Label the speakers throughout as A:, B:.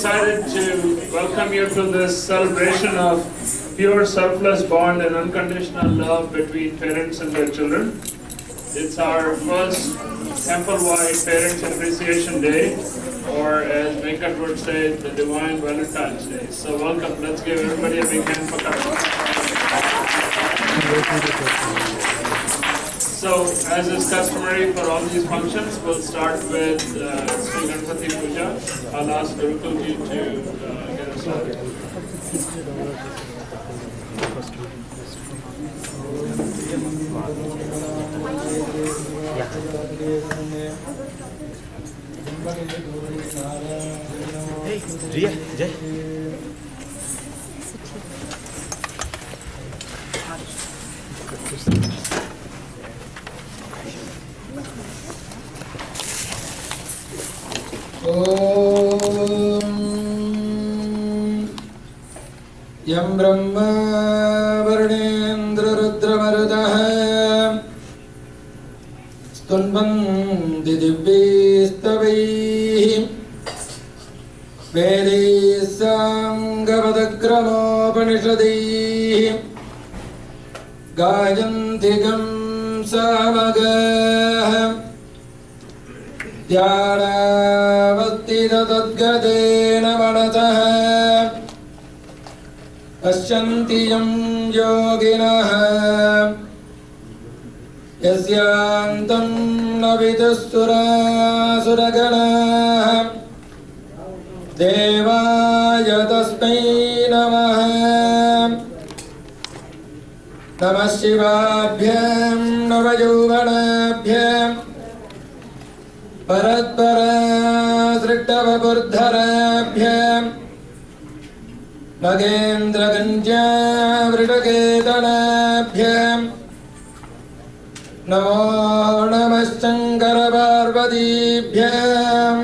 A: excited to welcome you to this celebration of pure selfless bond and unconditional love between parents and their children. It's our first temple-wide Parents Appreciation Day, or as Venkat would say, the Divine Valentine's Day. So welcome. Let's give everybody a big hand for coming. So, as is customary for all these functions, we'll start with Sri Ganpati Puja. I'll ask Gurukulji to get us started.
B: Hey, Riya, Jay.
C: यं ब्रह्मा वरुणेन्द्ररुद्रमरुतः स्तुन्वन्ति दिव्यैस्तवैः वेदैः साङ्गपदक्रमोपनिषदैः गायन्ति गं सामगाः ध्यानावस्थिततद्गतेन मनसः पश्यन्ति यं योगिनः यस्यान्तं न विदुःसुरासुरगणाः देवाय तस्मै नमः नमः शिवाभ्यां नवयौवनाभ्यां परत्परासृष्टवपुर्धराभ्यां नगेन्द्रगञ्जावृषकेतनाभ्यां नमो नमः शङ्करपार्वतीभ्यां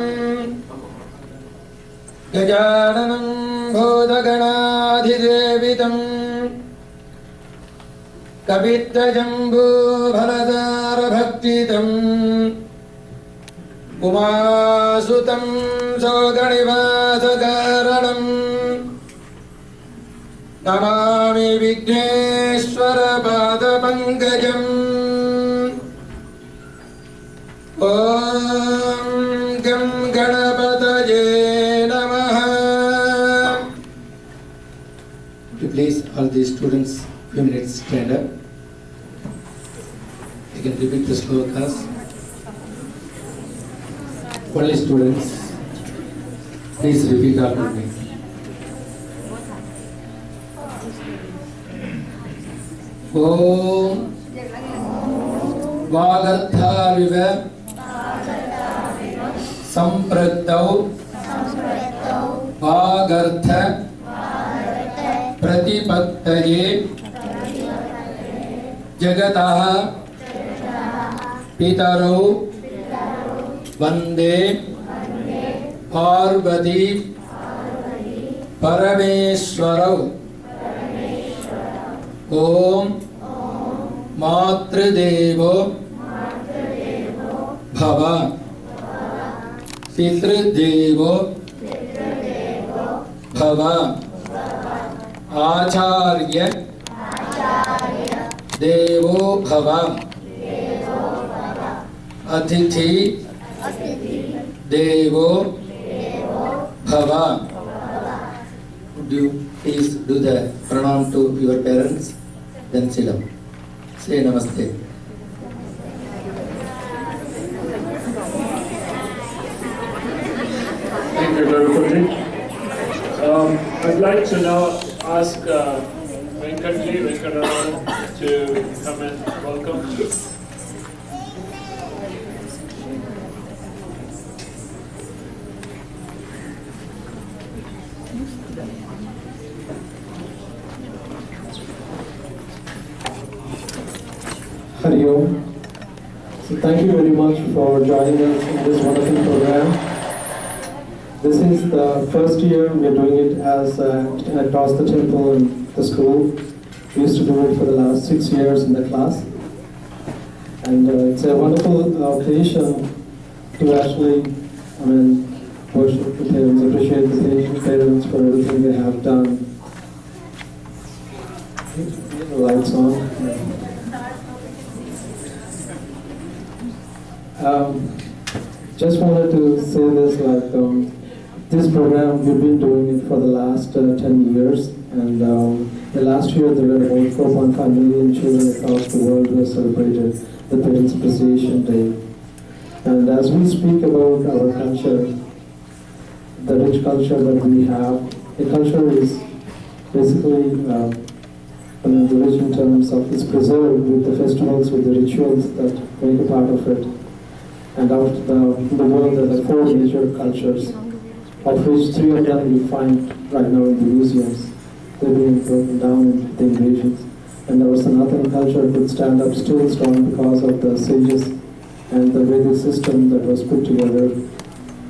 C: गजाननं भूतगणाधिदेवितं कपित्थजम्बूफलसारभक्षितम् उमासुतं शोकनिवासकारणम् नमामि विघ्नेश्वरपादपङ्कजम् ॐ गं गणपतये नमः. Please, all the students, few minutes stand up. You can repeat the slokas. Only students, please repeat after me. Om Vagathaviv Sampraktau Vagartha Pratipattaye Jagataha Pitarau Vande Parvati Parameshwarau Om Matradevo Bhava Pitradevo Bhava Acharya Devo Bhava Atithi Devo Bhava. Would you please do the pranam to your parents? Then sit down. Say namaste.
A: Thank you, Gurukulji. I'd like to now ask Venkatji, Venkataraman to come and welcome.
D: Hari Om. So thank you very much for joining us in this wonderful program. This is the first year we are doing it as across the temple and the school. We used to do it for the last 6 years in the class. And it's a wonderful occasion to actually, worship the parents, appreciate the parents, this program, we've been doing it for the last 10 years, and the last year there were about 4.5 million children across the world who have celebrated the Parents Appreciation Day. And as we speak about our culture, the rich culture that we have, the culture is basically, the rich in terms of it's preserved with the festivals, with the rituals that make a part of it. And out in the world there are 4 major cultures, of which 3 of them we find right now in the museums. They're being broken down in the invasions. And our Sanatana culture could stand up still strong because of the sages and the Vedic system that was put together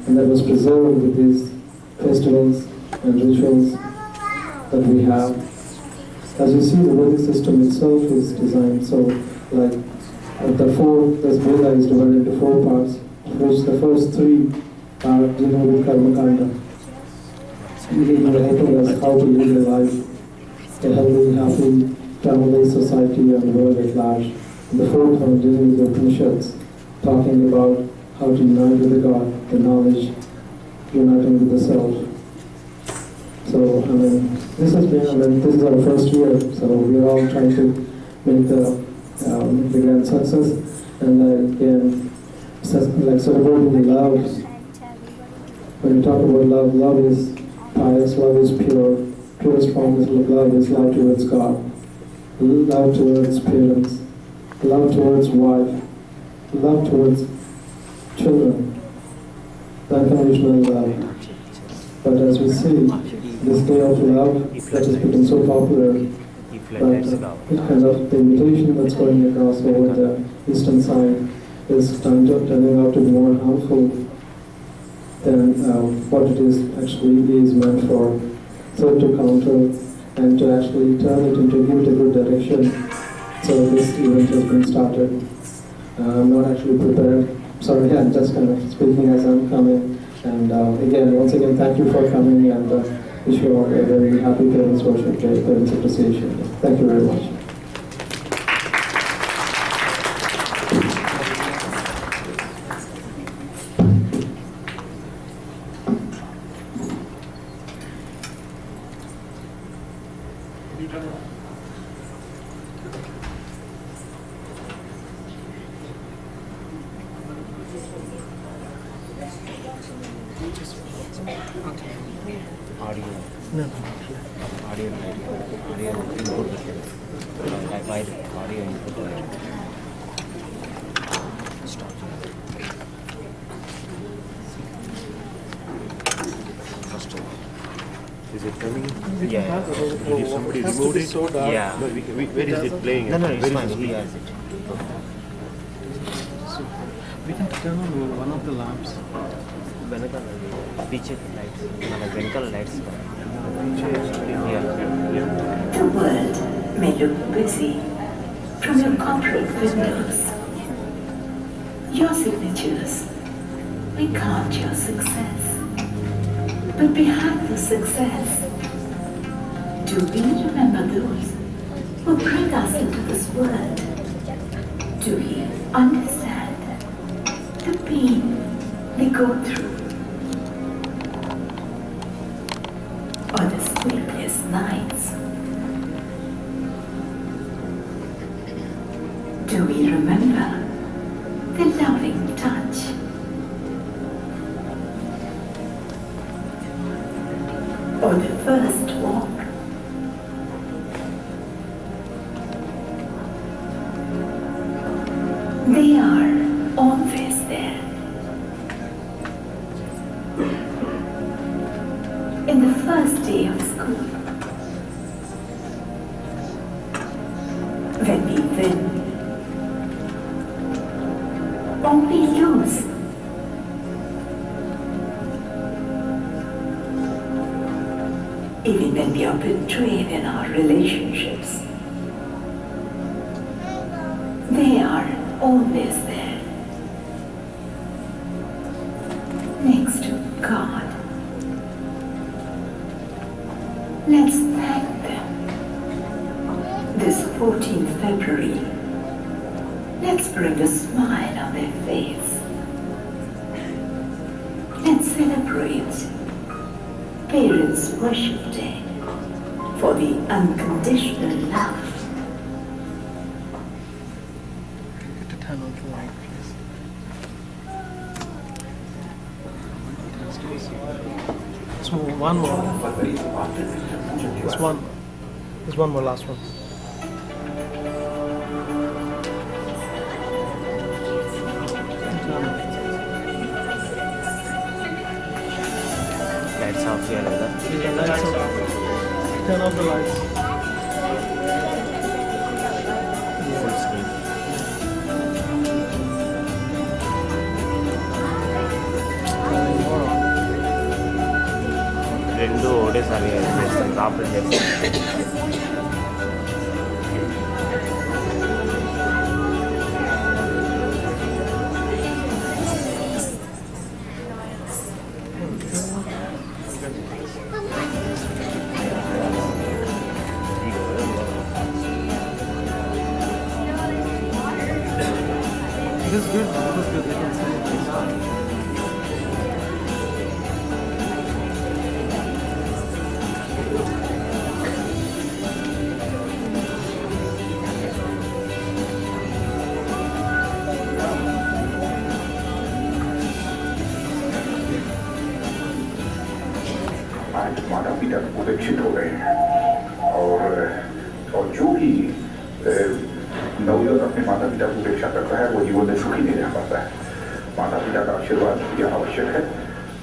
D: and that was preserved with these festivals and rituals that we have. As you see, the Vedic system itself is designed so, like, the Veda is divided into 4 parts, of which the first 3 are dealing with Karma Kanda, helping us how to live a life, a healthy, happy, family, society, and the world at large. And the 4th one dealing with the Upanishads, talking about how to unite with the God, the knowledge, uniting with the self. So, this has been, this is our first year, so we're all trying to make the grand success. And again, like celebrating love. When we talk about love, love is pious, love is pure. Purest form of love is love towards God, love towards parents, love towards wife, love towards children, unconditional love. But as we see, this day of love that has become so popular, it kind of the invitation that's going across over the eastern side is turning out to be more harmful than what it is actually is meant for. So to counter and to actually turn it into give it a good direction. So this event has been started. I'm not actually prepared. Sorry, I'm just kind of speaking as I'm coming. And again, once again, thank you for coming, and wish you all a very happy Parents Worship Day, Parents Appreciation Day. Thank you very much.
B: Audio. No. Audio input. Like audio input. Stop. First. Is it coming? Yeah. Did somebody remove it? So yeah. No, where is it playing? No, it's fine. He has it.
D: So we can turn on one of the lamps.
B: Picture lights, vehicle lights.
E: The world may look busy from your corporate windows. Your signatures may count your success. But behind the success, do we remember those who bring us into this world? Do we understand the pain they go through? Or the sleepless nights? Do we remember the loving touch? Or the first walk? They are always there. In the first day of school, when we win or we lose, even when we are betrayed in our relationships, they are always there, next to God. Let's thank them. This 14th February, let's bring a smile on their face. Let's celebrate Parents Worship Day for the unconditional love.
D: Turn on the light, please. Just one more. There's one more, last one.
B: Lights off here, right?
D: Yeah, lights off. Turn off the lights.
B: Full screen. రెండు ఒకటేసారి చేస్తాను operate చేస్తాను
D: It is good. It is good. You can see it. It's fine.
F: आज माता पिता उपेक्षित हो गए हैं और जो भी नवयुवक अपने माता पिता की उपेक्षा करता है वो जीवन में सुखी नहीं रह पाता है। माता पिता का आशीर्वाद यह आवश्यक है।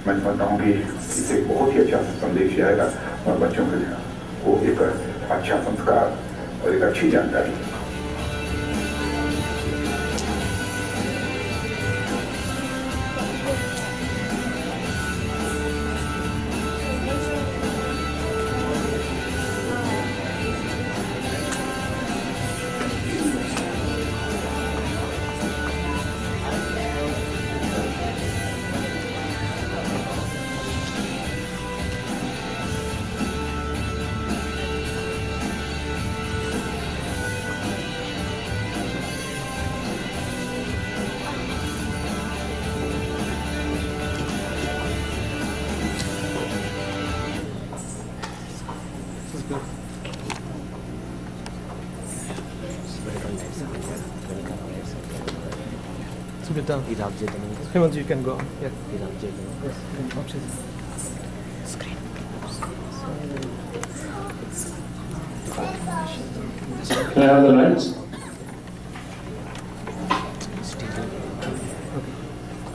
F: मैं समझता हूँ कि इससे बहुत ही अच्छा संदेश जाएगा और बच्चों के को एक अच्छा संस्कार और एक अच्छी जानकारी।
D: It's a bit done.
B: ఇది ఆఫ్ చేద్దాం
D: Hemant, you can go. Yeah.
B: ఇది ఆఫ్ చేద్దాం
D: Yes. Options.
B: Screen
A: Can I have the lights?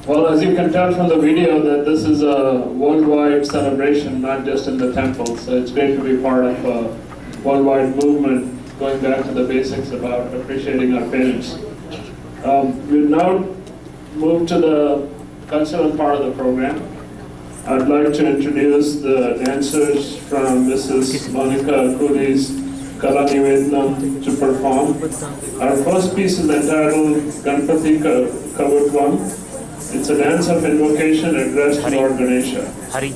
A: Well, as you can tell from the video, that this is a worldwide celebration, not just in the temple. So it's great to be part of a worldwide movement, going back to the basics about appreciating our parents. We'll now move to the cultural part of the program. I'd like to introduce the dancers from Mrs. Monica Cooley's Kala Nivednam to perform. Our first piece is entitled Ganpati Kavutvam. It's a dance of invocation addressed to Lord Ganesha.
B: Hari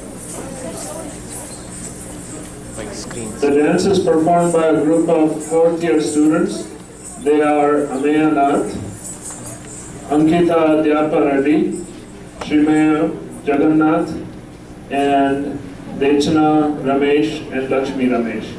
B: like screen
A: The dance is performed by a group of fourth-year students. They are Ameya Nath, Ankita Adyapa Reddy, Shrimaya Jagannath, and Dechana Ramesh and Lakshmi Ramesh.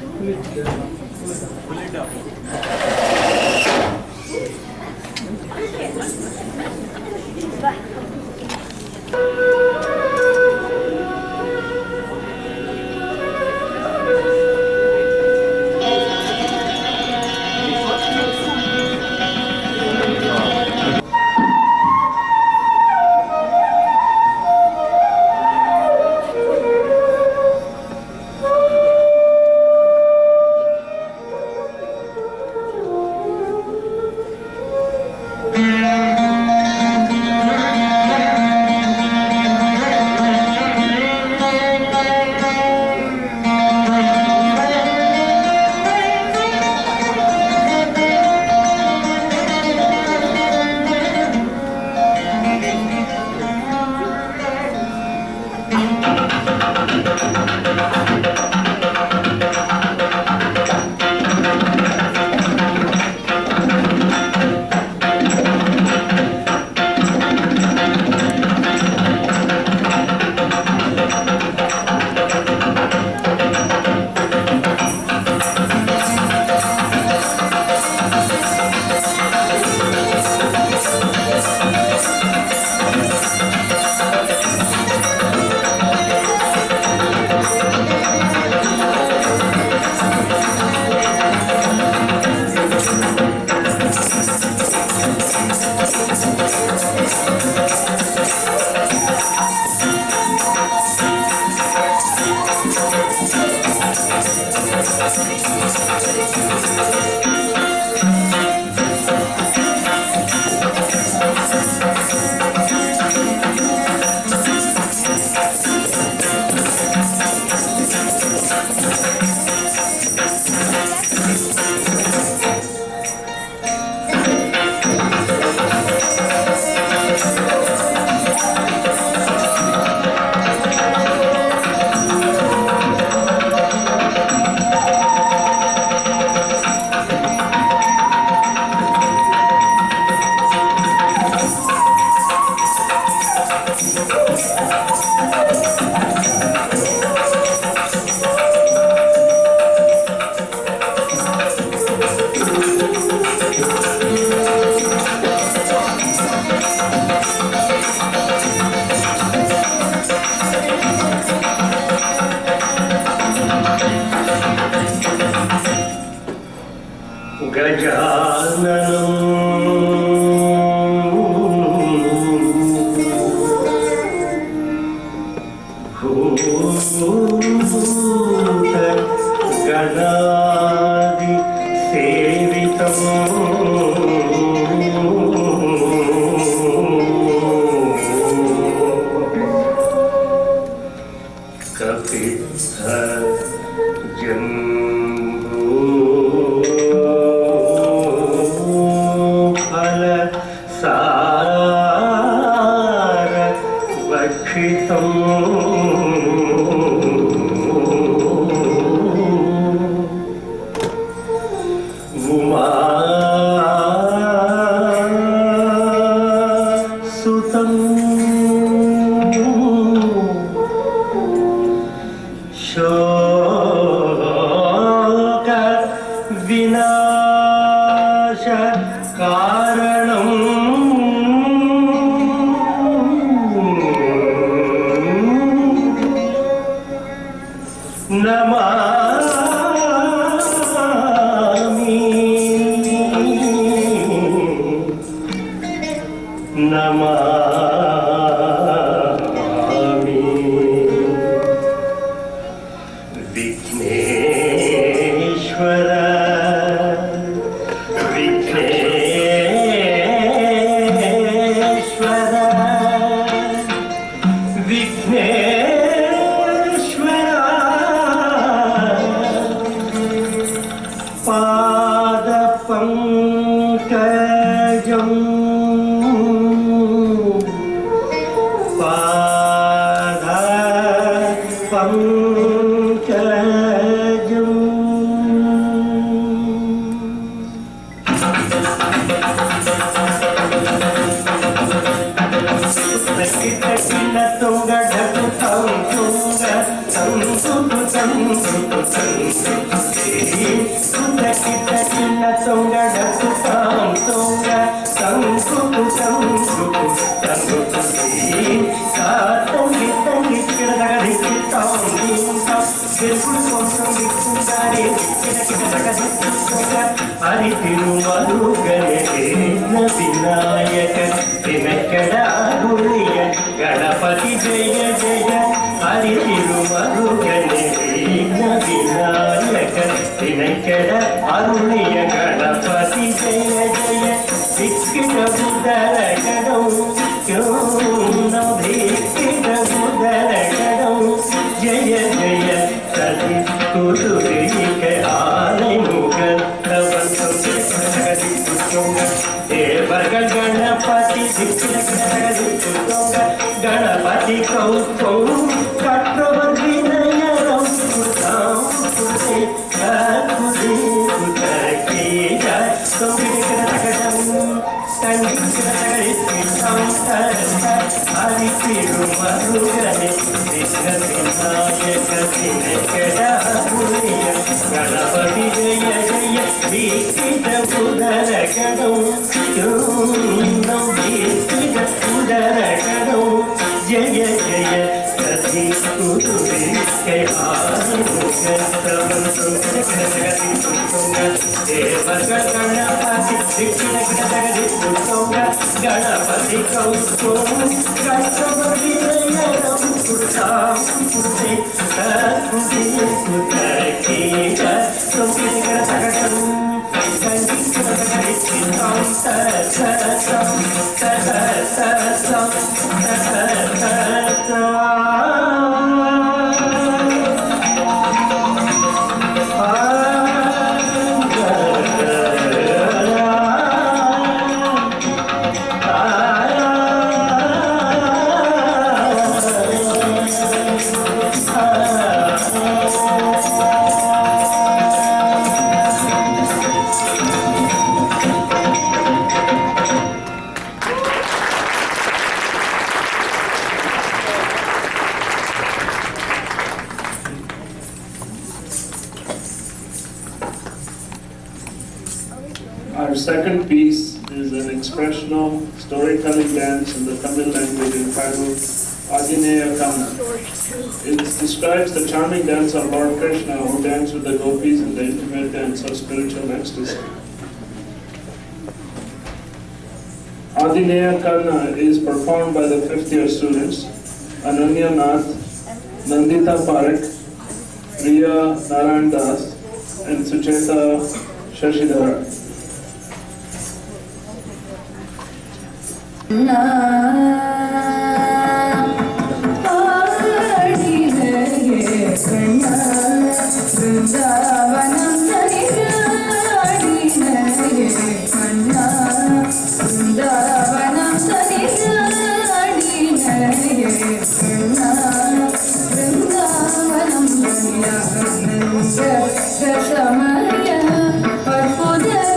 G: गणादि गणपति जय जय हरि तिरुमरुगने विनायक दिनकड़ अरुणिय गणपति जय जय दिक्किड बुदरगडौ दिक्किड बुदरगडौ जय जय सति कुदुरिक आलमुगल देवर गणपति गणपति कौ कट्रवर विनयरौ हरि तिरुमरुगने गणपति जय जय दीक्षित बुदरगडौ दीक्षित बुदरगडौ जय जय सति कुदुरिक देवर गणपति गणपति कौ कट्रवर
A: Our second piece is an expressional storytelling dance in the Tamil language entitled Adineya Kanna. It describes the charming dance of Lord Krishna who danced with the gopis in the intimate dance of spiritual ecstasy. Adineya Kanna is performed by the 5th year students Ananya Nath, Nandita Parekh, Priya Narayan Das, and Sucheta Shashidhara.
H: Samaya, Arpuda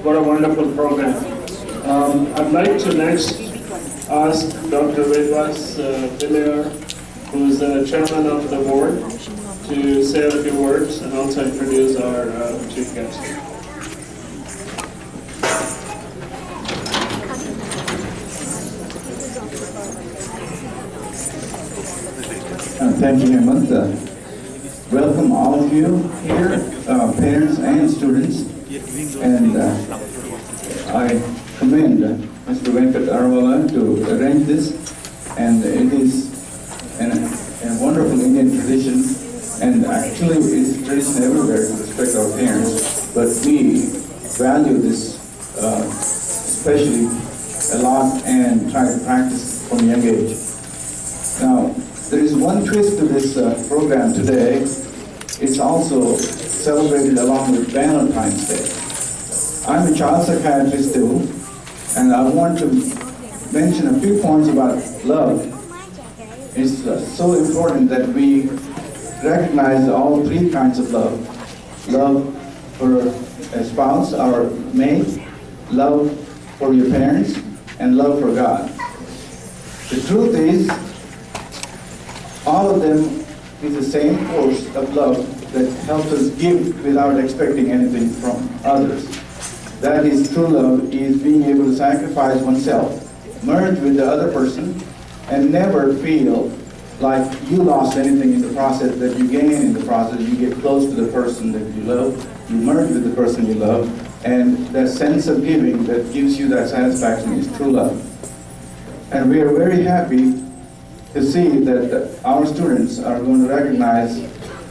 A: What a wonderful program. I'd like to next ask Dr. Vedvas Villayar, who is the chairman of the board, to say a few words and also introduce our chief guest.
H: Thank you, Hemant. Welcome all of you here, parents and students. And I commend Mr. Venkat Arwala to arrange this. And it is a wonderful Indian tradition. And actually, it's a tradition everywhere to respect our parents. But we value this especially a lot and try to practice from a young age. Now, there is one twist to this program today. It's also celebrated along with Valentine's Day. I'm a child psychiatrist too, and I want to mention a few points about love. It's so important that we recognize all three kinds of love. Love for a spouse or mate, love for your parents, and love for God. The truth is, all of them is the same force of love that helps us give without expecting anything from others. That is, true love is being able to sacrifice oneself, merge with the other person, and never feel like you lost anything in the process, that you gain in the process. You get close to the person that you love, you merge with the person you love, and that sense of giving that gives you that satisfaction is true love. And we are very happy to see that our students are going to recognize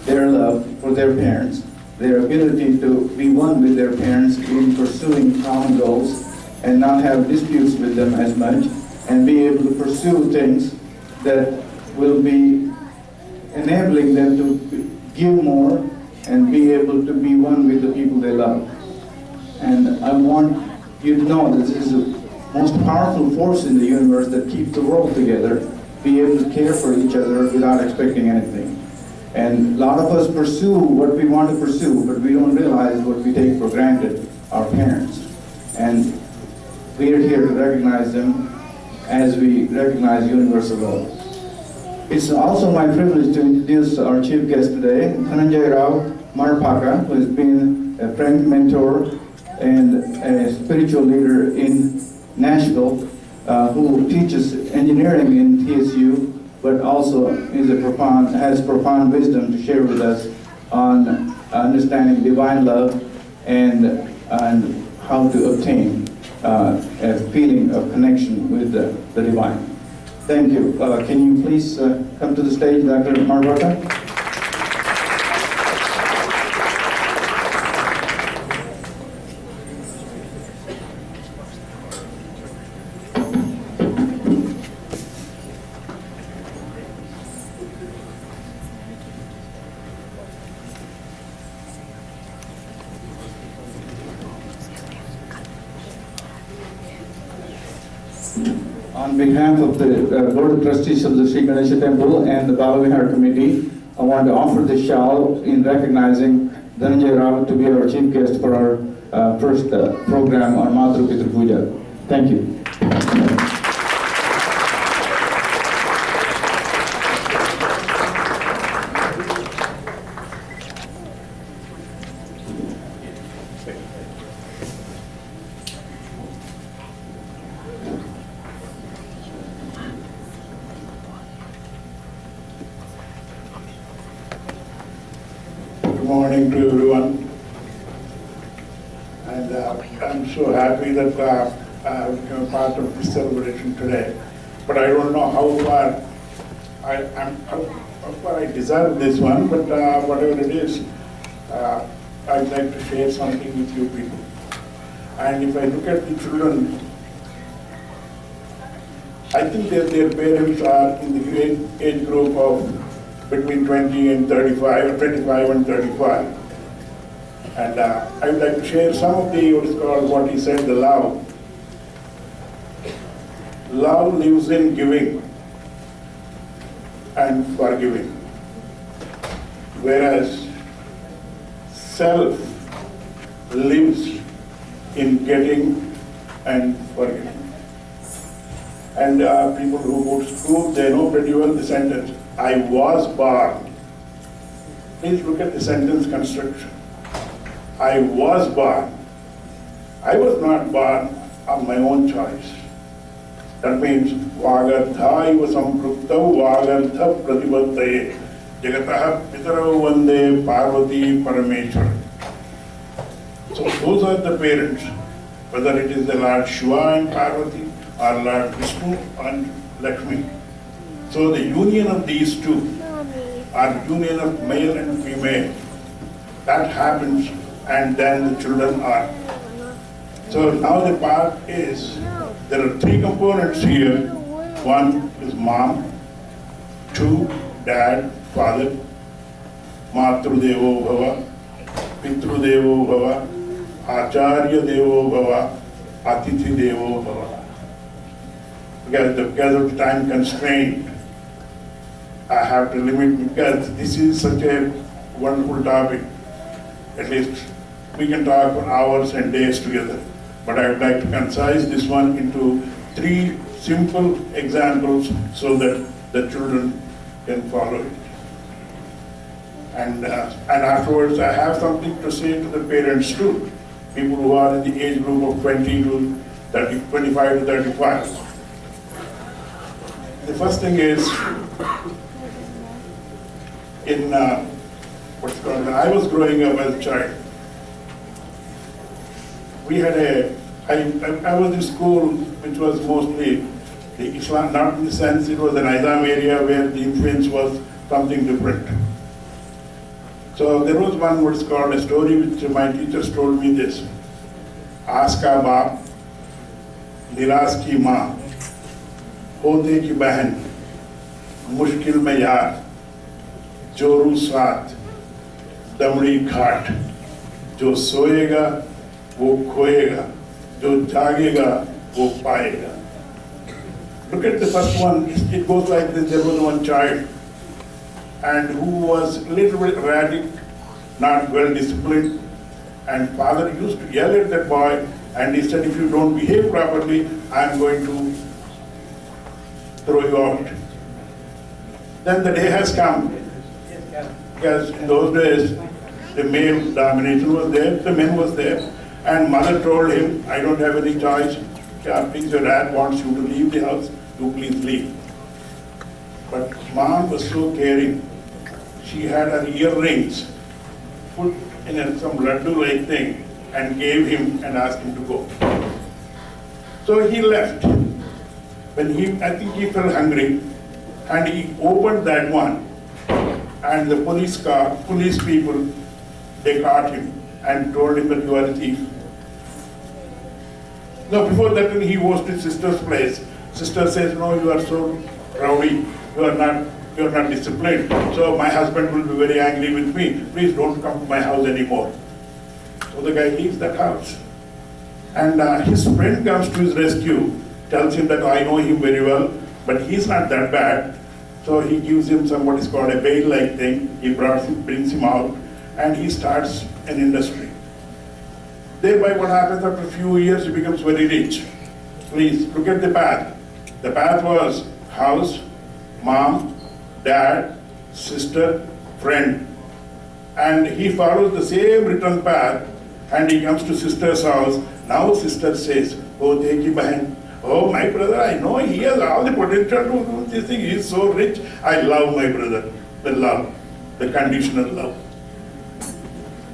H: their love for their parents, their ability to be one with their parents in pursuing common goals and not have disputes with them as much, and be able to pursue things that will be enabling them to give more and be able to be one with the people they love. And I want you to know that this is the most powerful force in the universe that keeps the world together, be able to care for each other without expecting anything. And a lot of us pursue what we want to pursue, but we don't realize what we take for granted, our parents. And we are here to recognize them as we recognize universal love. It's also my privilege to introduce our chief guest today, Dhananjay Rao Marpaka, who has been a friend, mentor, and a spiritual leader in Nashville, who teaches engineering in TSU, but also has profound wisdom to share with us on understanding divine love and how to obtain a feeling of connection with the divine. Thank you. Can you please come to the stage, Dr. Marpaka? On behalf of the Board of Trustees of the Sri Ganesha Temple and the Baba Vihar Committee, I want to offer this shawl in recognizing Dhananjay Rao to be our chief guest for our first program on Matru Pitru Puja. Thank you.
I: Good morning to everyone, and I'm so happy that I became a part of this celebration today. But I don't know how far I deserve this one, but whatever it is, I'd like to share something with you people. And if I look at the children, I think that their parents are in the age group of between 20 and 35, or 25 and 35. And I would like to share some of the, what he said, the love. Love lives in giving and forgiving, whereas self lives in getting and forgetting. And people who go to school, they know pretty well the sentence, I was born. Please look at the sentence construction. I was born. I was not born of my own choice. That means, Vagartha iva sampruptau Vagartha pratibhattaye Jagataha Pitarau Vande Parvati Parameshwar. So those are the parents, whether it is the Lord Shiva and Parvati or Lord Vishnu and Lakshmi. So the union of these two, or union of male and female, that happens, and then the children are. So now the part is, there are three components here. One is mom, two, dad, father, Matru Devo Bhava, Pitru Devo Bhava, Acharya Devo Bhava, Atithi Devo Bhava. Because of the time constraint, I have to limit, because this is such a wonderful topic. At least we can talk for hours and days together. But I would like to concise this one into three simple examples so that the children can follow it. And afterwards, I have something to say to the parents too, people who are in the age group of 20 to 30, 25 to 35. The first thing is, when I was growing up as a child, we had I was in school which was mostly the Islam, not in the sense it was an Nizam area where the influence was something different. So there was one what's called a story which my teachers told me this. Aas ka baap, niras ki maa, hote ki bahan, mushkil mein yaar, जोरू साथ दमड़ी घाट जो सोएगा वो खोएगा जो जागेगा वो पाएगा. Look at the first one. It goes like this. There was one child and who was a little bit erratic, not well disciplined, and father used to yell at that boy and he said, if you don't behave properly, I am going to throw you out. Then the day has come. Because in those days, the male domination was there, the men was there, and mother told him, I don't have any choice. Please, your dad wants you to leave the house, you please leave. But mom was so caring. She had her earrings put in some laddu-like thing and gave him and asked him to go. So he left. I think he felt hungry, and he opened that one. And the police people, they caught him and told him that you are a thief. No, before that he was to sister's place. Sister says, no, you are so rowdy, you are not disciplined. So my husband will be very angry with me. Please don't come to my house anymore. So the guy leaves that house. And his friend comes to his rescue, tells him that I know him very well, but he's not that bad. So he gives him what is called a bail-like thing. He brings him out, and he starts an industry. Thereby what happens after a few years, he becomes very rich. Please, look at the path. The path was house, mom, dad, sister, friend. And he follows the same return path, and he comes to sister's house. Now sister says, oh, Deki Bahan, oh, my brother, I know he has all the potential to do this thing. He is so rich. I love my brother. The love, the conditional love.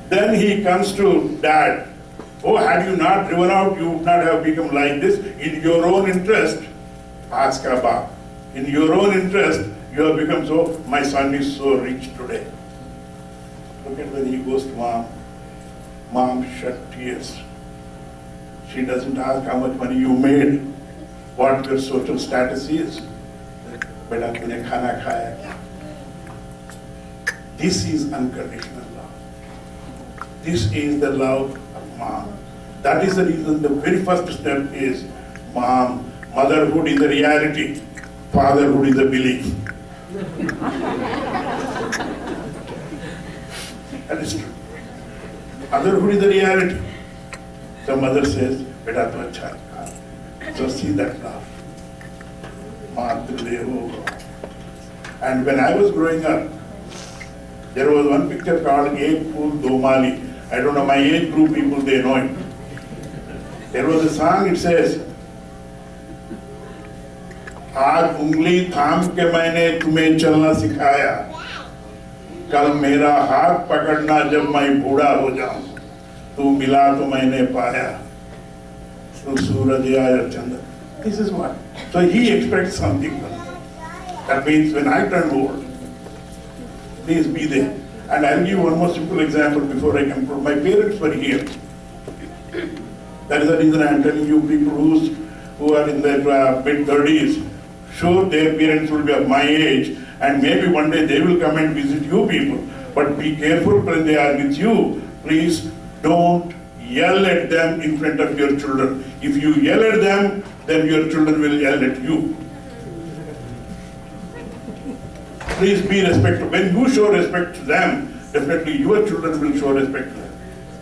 I: Then he comes to dad. Oh, had you not driven out, you would not have become like this. In your own interest, ask Abba. In your own interest, you have become so, my son is so rich today. Look at when he goes to mom. Mom shed tears. She doesn't ask how much money you made, what your social status is. Beta tune khana khaya. This is unconditional love. This is the love of mom. That is the reason the very first step is mom. Motherhood is a reality. Fatherhood is a belief. That is true. Motherhood is a reality. The mother says, "Beta to acha hai." So see that love. And when I was growing up, there was one picture called Ek Phool Do Mali. I don't know, my age group people, they know it. There was a song, it says, आज उंगली थाम के मैंने तुम्हें चलना सिखाया, कल मेरा हाथ पकड़ना जब मैं बूढ़ा हो जाऊं, तू मिला तो मैंने पाया, तो सूरज आया चंद्र. This is what. So he expects something from me. That means when I turn old, please be there. And I'll give one more simple example before I conclude. My parents were here. That is the reason I'm telling you, people who are in their mid-30s, sure their parents will be of my age, and maybe one day they will come and visit you people. But be careful when they are with you. Please don't yell at them in front of your children. If you yell at them, then your children will yell at you. Please be respectful. When you show respect to them, definitely your children will show respect to them.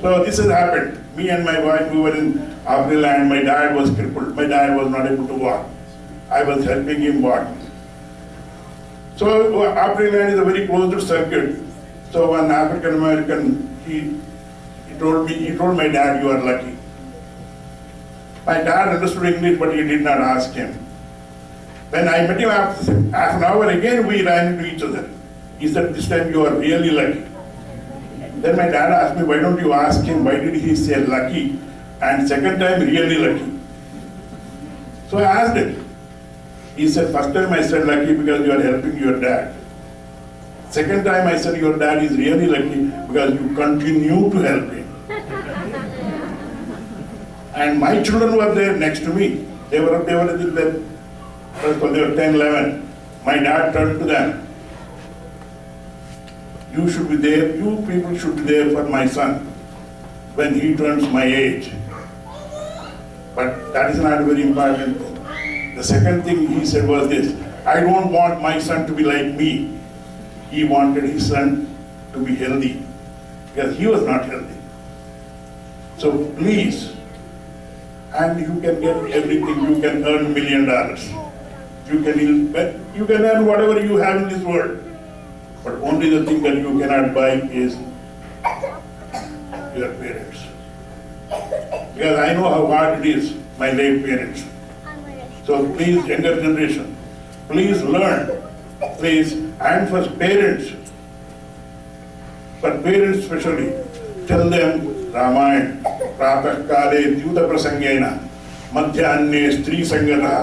I: So this has happened. Me and my wife, we were in April and my dad was crippled. My dad was not able to walk. I was helping him walk. So April is a very closed circuit. So one African American, he told my dad, "You are lucky." My dad understood English, but he did not ask him. When I met him after half an hour, again we ran into each other. He said, "This time you are really lucky." Then my dad asked me, "Why don't you ask him, why did he say lucky? And second time, really lucky?" So I asked him. He said, "First time I said lucky because you are helping your dad. Second time I said your dad is really lucky because you continue to help him." And my children were there next to me. They were 10, 11. My dad turned to them. "You should be there, you people should be there for my son when he turns my age." But that is not a very important thing. The second thing he said was this: "I don't want my son to be like me." He wanted his son to be healthy because he was not healthy. So please, and you can get everything, you can earn $1 million. You can earn whatever you have in this world. But only the thing that you cannot buy is your parents. Because I know how hard it is, my late parents. So please, younger generation, please learn. Please, and for parents especially, tell them Ramayana, Pratah Kale Dyuta Prasangena, Madhyane Stri Sangata,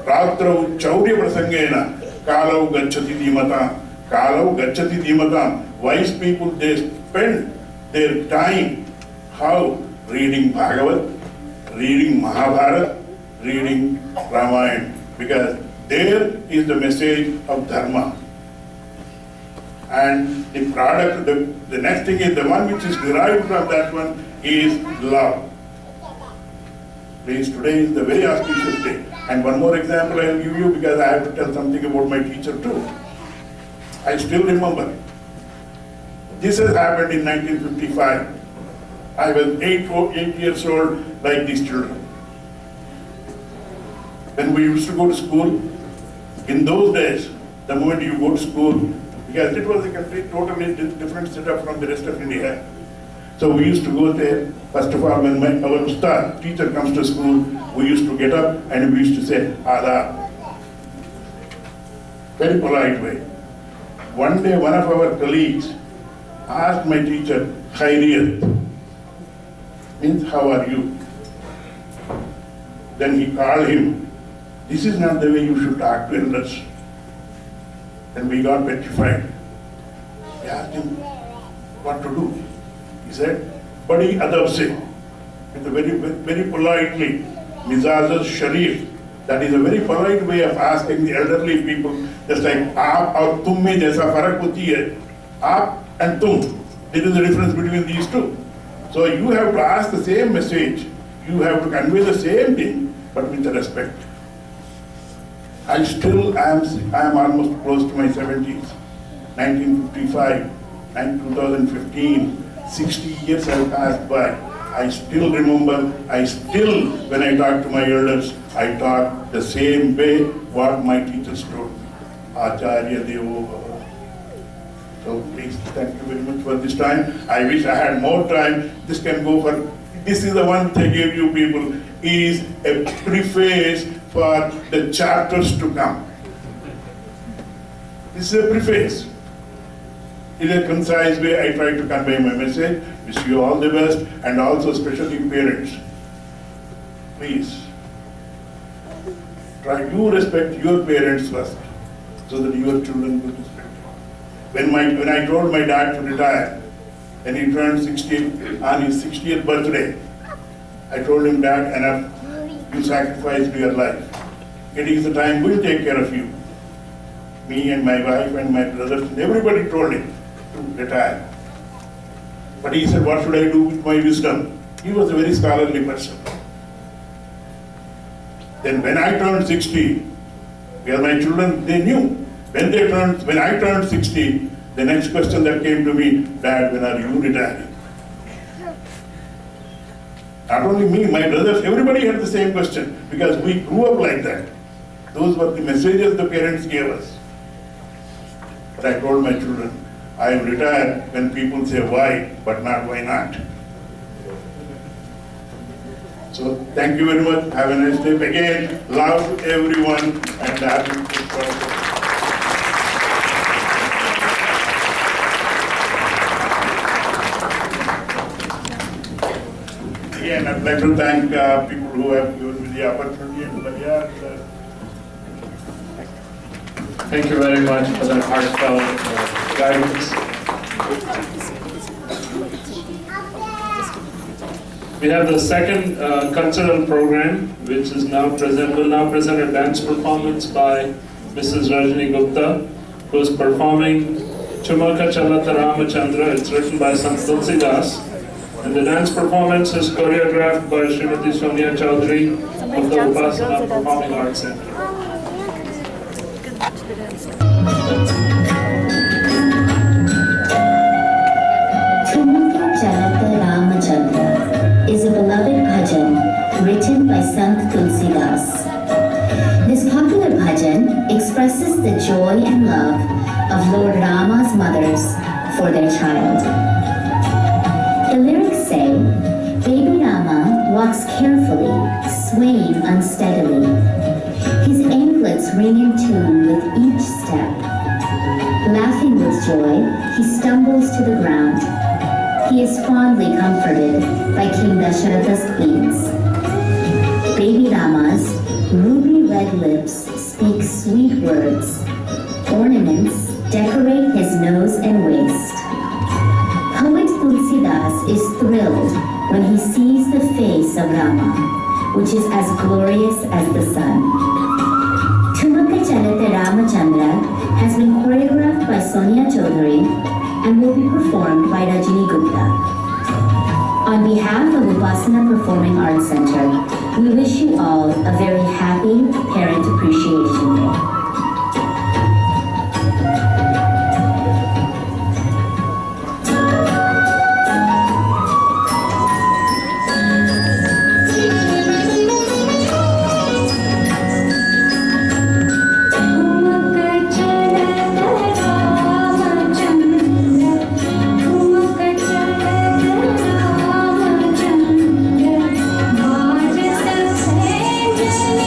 I: Ratrau Chaurya Prasangena, Kalau Gachati Dimata. Kalau Gachati Dimatam. Wise people, they spend their time how? Reading Bhagavad, reading Mahabharata, reading Ramayana, because there is the message of Dharma. And the product, the next thing is the one which is derived from that one is love. Please, today is the very auspicious day. And one more example I will give you because I have to tell something about my teacher too. I still remember. This has happened in 1955. I was 8 years old like these children. When we used to go to school, in those days, the moment you go to school, because it was a complete, totally different setup from the rest of India. So we used to go there. First of all, when our ustad, teacher comes to school, we used to get up and we used to say, "Adab." Very polite way. One day, one of our colleagues asked my teacher, "Khairiyat," means how are you? Then he called him. This is not the way you should talk to elders. Then we got petrified. We asked him what to do. He said, "Badi adab se," with a very politely, Mizaz Sharif. That is a very polite way of asking the elderly people, just like aap aur tum mein jaisa farak hoti hai. Aap and tum. There is a difference between these two. So you have to ask the same message. You have to convey the same thing, but with respect. I am almost close to my 70s. 1955, 2015, 60 years have passed by. I still remember, when I talk to my elders, I talk the same way what my teachers told me. Acharya Devo Bhava. So please, thank you very much for this time. I wish I had more time. This can go for, this is the one thing I gave you people, is a preface for the chapters to come. This is a preface. In a concise way, I try to convey my message. Wish you all the best, and also especially parents. Please, try to respect your parents first, so that your children will respect you. When I told my dad to retire, and he turned 60 on his 60th birthday, I told him, Dad, enough, you sacrificed your life. It is the time we'll take care of you. Me and my wife and my brothers, and everybody told him to retire. But he said, what should I do with my wisdom? He was a very scholarly person. Then when I turned 60, because my children, they knew. When I turned 60, the next question that came to me, Dad, when are you retiring? Not only me, my brothers, everybody had the same question, because we grew up like that. Those were the messages the parents gave us. But I told my children, I will retire when people say why, but not why not. So thank you very much. Have a nice day. Again, love to everyone and happy Christmas. Again, I'd like to thank people who have given me the opportunity and
A: Thank you very much for that heartfelt guidance. We have the second cultural program, which is now present. Will now present a dance performance by Mrs. Rajni Gupta, who is performing Chumaka Chalata Ramachandra. It's written by Sant Tulsidas, and the dance performance is choreographed by Srimati Sonia Chaudhary of the Upasana Performing Arts Center.
J: Chumaka Chalata Ramachandra is a beloved bhajan written by Sant Tulsidas. This popular bhajan expresses the joy and love of Lord Rama's mothers for their child. The lyrics say, Baby Rama walks carefully, swaying unsteadily. His anklets ring in tune with each step. Laughing with joy, he stumbles to the ground. He is fondly comforted by King Dasharatha's queens. Baby Rama's ruby red lips speak sweet words. Ornaments decorate his nose and waist. Poet Tulsidas is thrilled when he sees the face of Rama, which is as glorious as the sun. Chumaka Chalata Ramachandra has been choreographed by Sonia Chaudhary and will be performed by Rajni Gupta. On behalf of Upasana Performing Arts Center, we wish you all a very happy Parent Appreciation Day.
K: Thank you.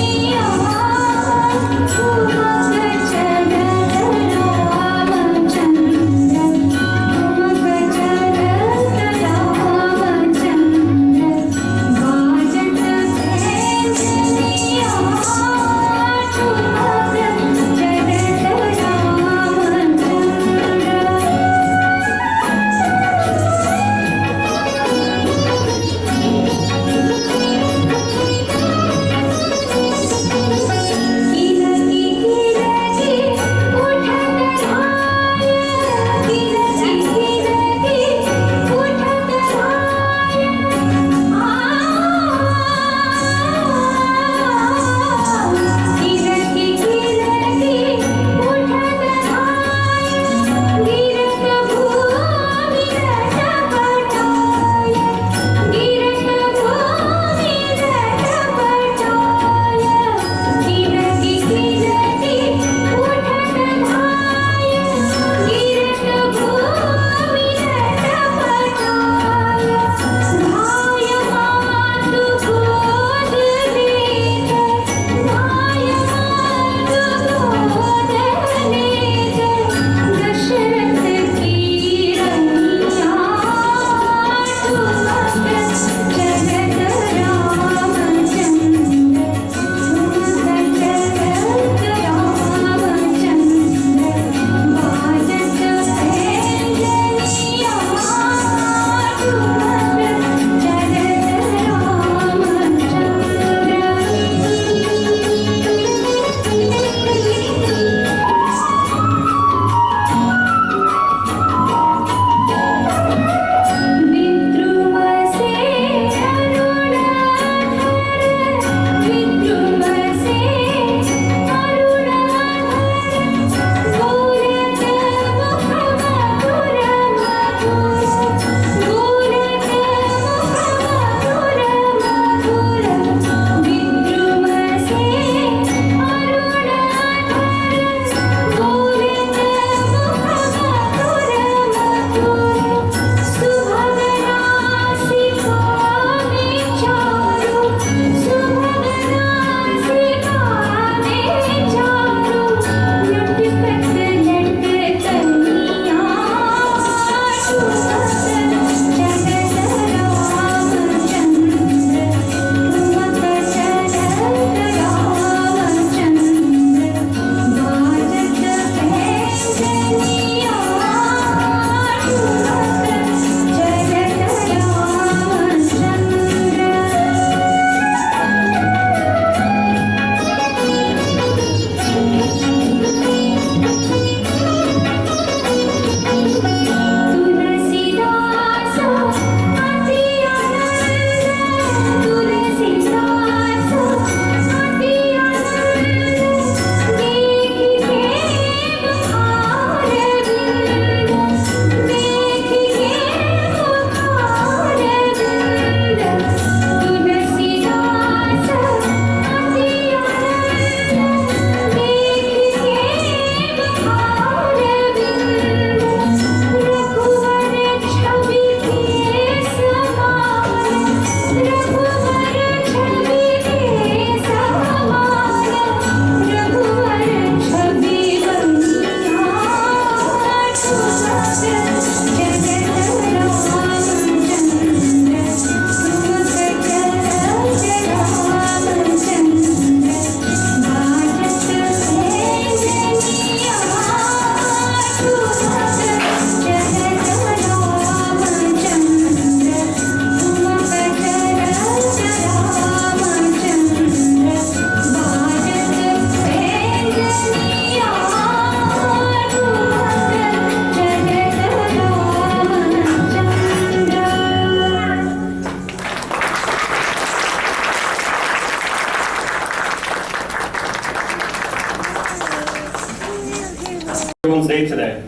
G: everyone's day today?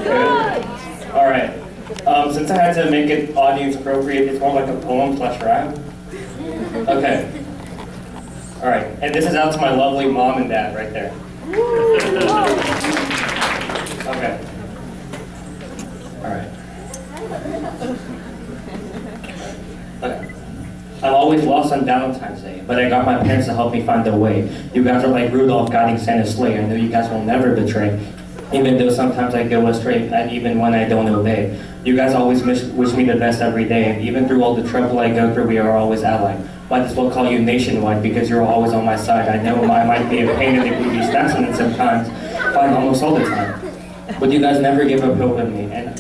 G: Good. All right. Since I had to make it audience appropriate, it's more like a poem / rap. Okay. All right. And this is out to my lovely mom and dad right there. Okay. All right. Okay. I'm always lost on Valentine's Day, but I got my parents to help me find a way. You guys are like Rudolph guiding Santa's sleigh. I know you guys will never betray. Even though sometimes I go astray, and even when I don't obey. You guys always wish me the best every day, and even through all the trouble I go through, we are always allied. Might as well call you nationwide because you're always on my side. I know I might be a pain in the booty accent sometimes, fine almost all the time. But you guys never give up hope in me, and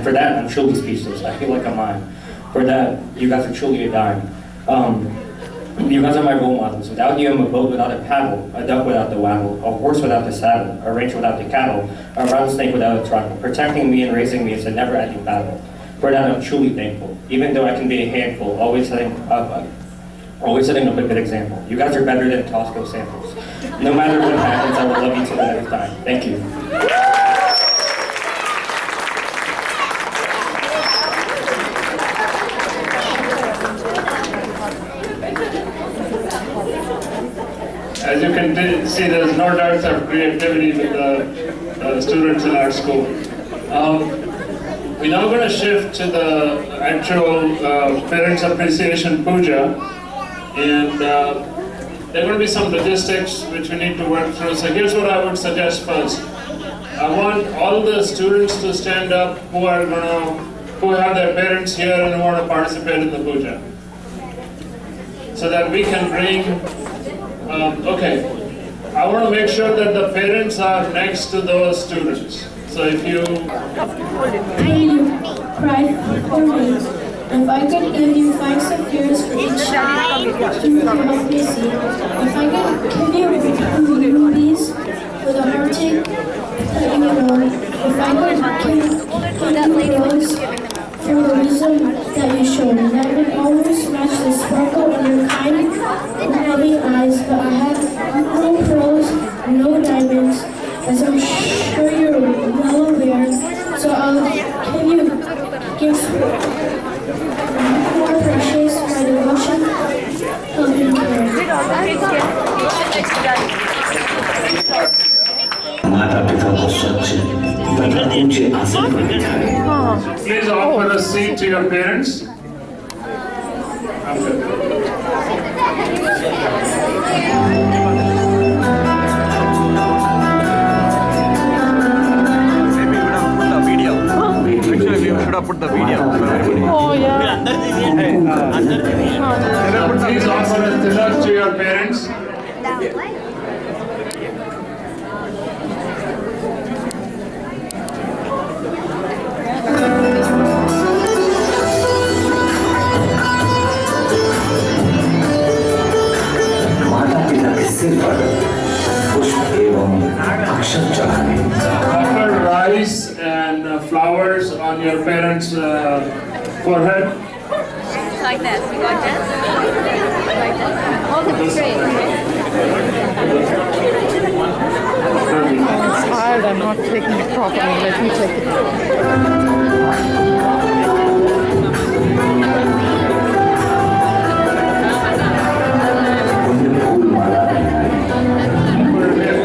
G: for that, I'm truly speechless. I feel like I'm mine. For that, you guys are truly a dime. You guys are my role models. Without you, I'm a boat without a paddle, a duck without the waddle, a horse without the saddle, a range without the cattle, a rattlesnake without a trottle. Protecting me and raising me is a never-ending battle. For that, I'm truly thankful. Even though I can be a handful, always setting up a good example. You guys are better than Costco samples. No matter what happens, I will love you till the next time. Thank you.
A: As you can see, there's no dearth of creativity with the students in our school. We're now going to shift to the actual Parents Appreciation Puja, and there are going to be some logistics which we need to work through. So here's what I would suggest first. I want all the students to stand up who have their parents here and who want to participate in the puja, so that we can bring. Okay, I want to make sure that the parents are next to those students. So if you
K: cry for me, if I could give you 5 sapphires for each student to help me see, if I could give you rubies for the heartache that you know, if I could give you rose for the wisdom that you showed, and I would always match the sparkle in your kind, loving eyes, but I have no pearls, no diamonds, as I'm sure you're well aware, so I'll give you gifts more precious, my devotion, loving care.
L: माता पिता को स्वच्छ तथा ऊंचे आसन पर बिठाएं।
A: Please offer a seat to your parents.
B: Put the video.
K: Oh yeah.
A: Please offer a tilak to your parents.
L: माता पिता के सिर पर पुष्प एवं अक्षत चढ़ाएं।
A: Offer rice and flowers on your parents' forehead.
M: Like this. You got this? Like this? Hold it straight.
N: I'm tired. I'm not taking it properly. Let me take it.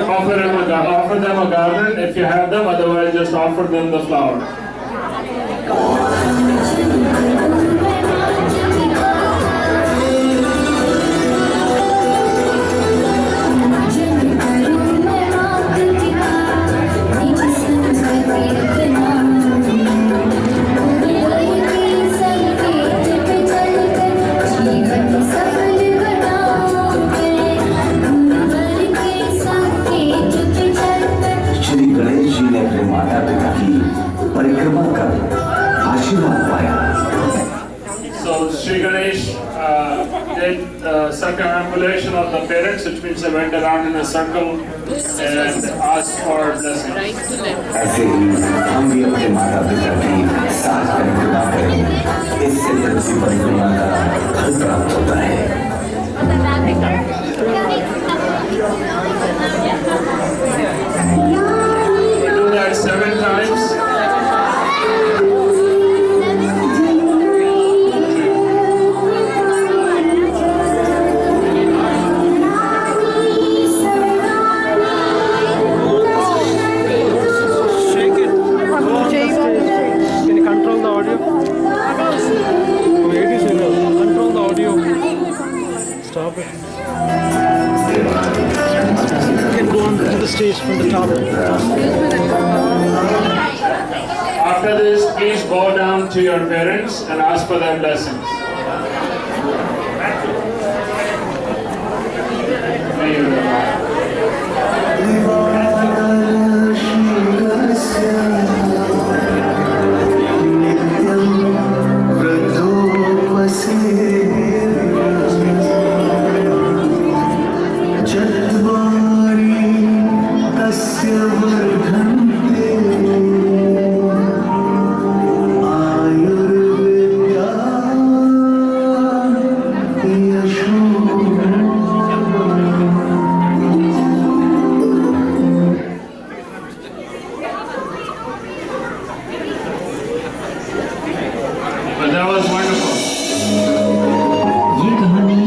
A: Offer them a garland if you have them, otherwise just offer them the flower. So Shri Ganesh did circumambulation of the parents, which means they went around in a circle and asked for blessings.
L: ऐसे ही हम भी अपने माता पिता की साथ परिक्रमा करें, इससे पृथ्वी परिक्रमा का फल प्राप्त होता है।
A: We do that
D: photography. You can go on to the stage from the top.
A: After this, please bow down to your parents and ask for their blessings. But that was wonderful.
L: ये कहानी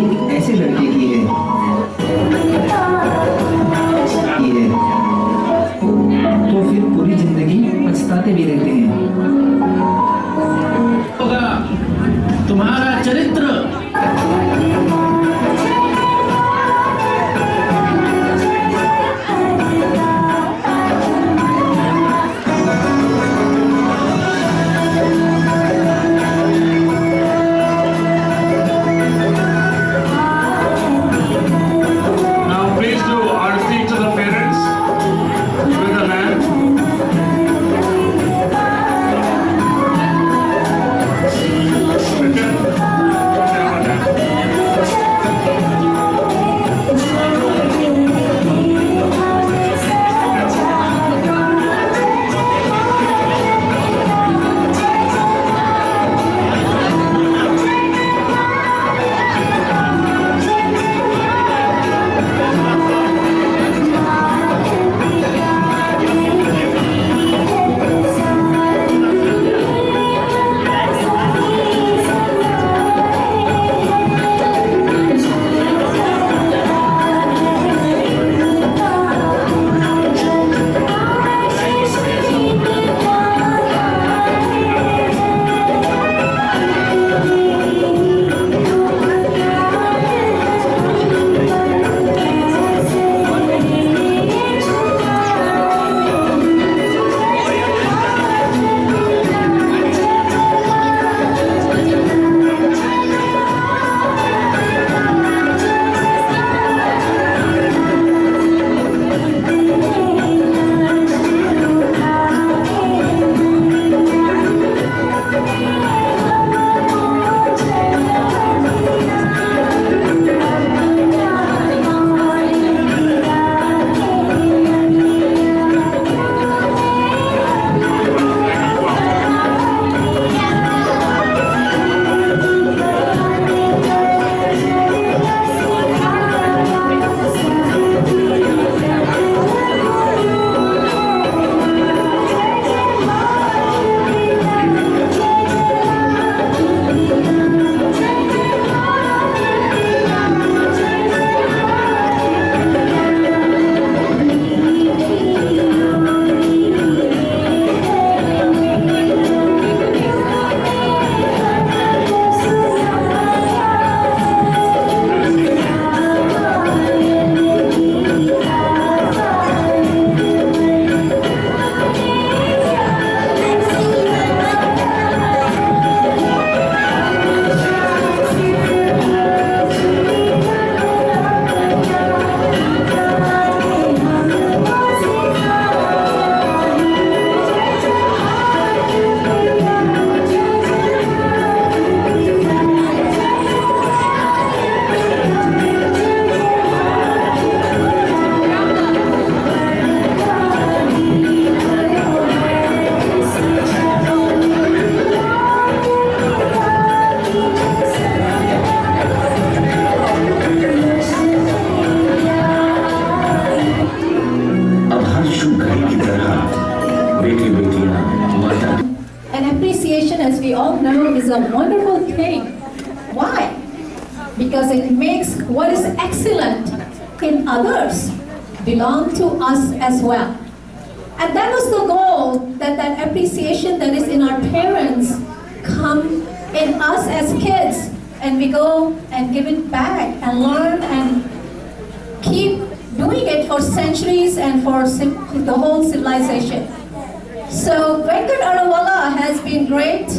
L: एक ऐसे लड़के की है ये तो फिर पूरी जिंदगी पछताते भी रहते हैं होगा तुम्हारा चरित्र
A: Now please do arati to the parents with a lamp.
O: And appreciation, as we all know, is a wonderful thing. Why? Because it makes what is excellent in others belong to us as well. And that was the goal, that appreciation that is in our parents come in us as kids, and we go and give it back and learn and keep doing it for centuries and for the whole civilization. So Venkat Arawala has been great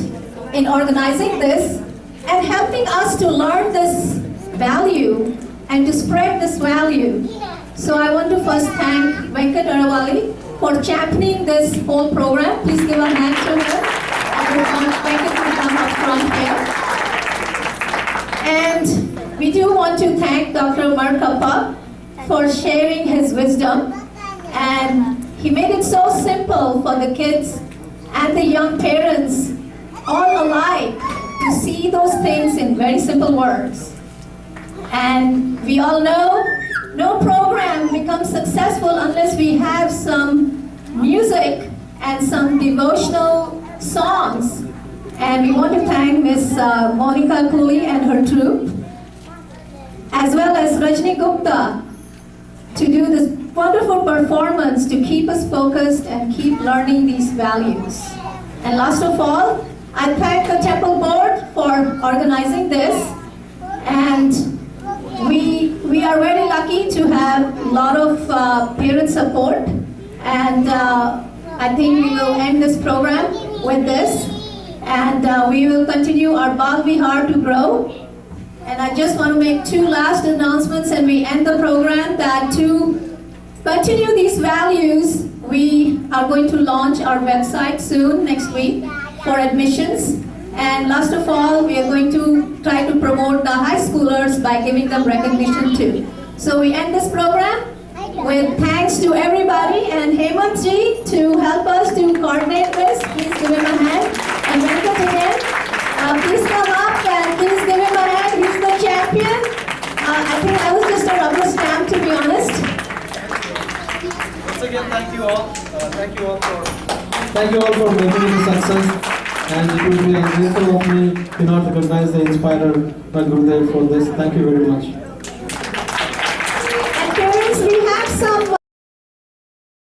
O: in organizing this and helping us to learn this value and to spread this value. So I want to first thank Venkat Arawali for championing this whole program. Please give a hand to her. I would want Venkat to come up front here. And we do want to thank Dr. Markappa for sharing his wisdom, and he made it so simple for the kids and the young parents all alike to see those things in very simple words. And we all know no program becomes successful unless we have some music and some devotional songs. And we want to thank Miss Monica Cooley and her troupe, as well as Rajni Gupta, to do this wonderful performance to keep us focused and keep learning these values. And last of all, I thank the temple board for organizing this. And we are very lucky to have a lot of parent support. And I think we will end this program with this. And we will continue our Bal Vihar to grow. And I just want to make two last announcements and we end the program, that to continue these values, we are going to launch our website soon, next week, for admissions. And last of all, we are going to try to promote the high schoolers by giving them recognition too. So we end this program with thanks to everybody and Hemant ji to help us to coordinate this. Please give him a hand. And Venkat again, please come up and please give him a hand. He's the champion. I think I was just a rubber stamp, to be honest.
D: Once again, thank you all. Thank you all for making it a success. And it will be ungrateful of me to not recognize the inspirer, Gurudev, for this. Thank you very much.